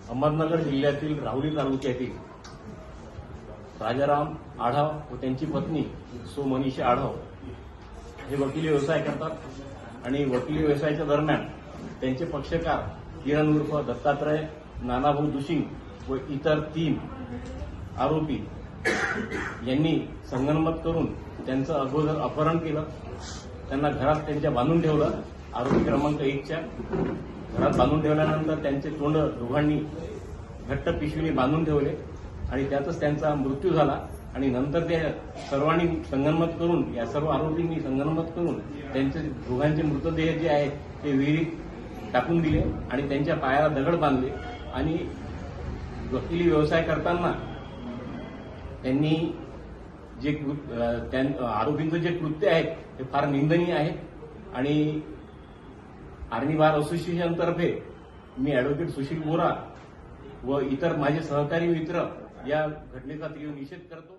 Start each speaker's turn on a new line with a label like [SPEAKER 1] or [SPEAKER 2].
[SPEAKER 1] अहमदनगर जिल्ह्यातील राहुरी तालुक्यातील राजाराम आढाव व त्यांची पत्नी सो मनीषा आढाव हे वकिली व्यवसाय करतात आणि वकिली व्यवसायाच्या दरम्यान त्यांचे पक्षकार किरण उर्फ दत्तात्रय नानाभाऊ दुशिंग व इतर 3 आरोपी यांनी संगनमत करून त्यांचं अगोदर अपहरण केलं, त्यांना घरात त्यांच्या बांधून ठेवलं. आरोपी क्रमांक 1च्या घरात बांधून ठेवल्यानंतर त्यांचे तोंड दोघांनी घट्ट पिशवीने बांधून ठेवले आणि त्यातच त्यांचा मृत्यू झाला. आणि नंतर त्या सर्वांनी संगनमत करून, या सर्व आरोपींनी संगनमत करून त्यांचे दोघांचे मृतदेह जे आहेत ते विहिरीत टाकून दिले आणि त्यांच्या पायाला दगड बांधले. आणि वकिली व्यवसाय करताना त्यांनी जे आरोपींचं जे कृत्य आहे ते फार निंदनीय आहे. आणि आर्मी बार असोसिएशनतर्फे मी अॅडव्होकेट सुशील बोरा व इतर माझे सहकारी मित्र या घटनेचा तीव्र निषेध करतो.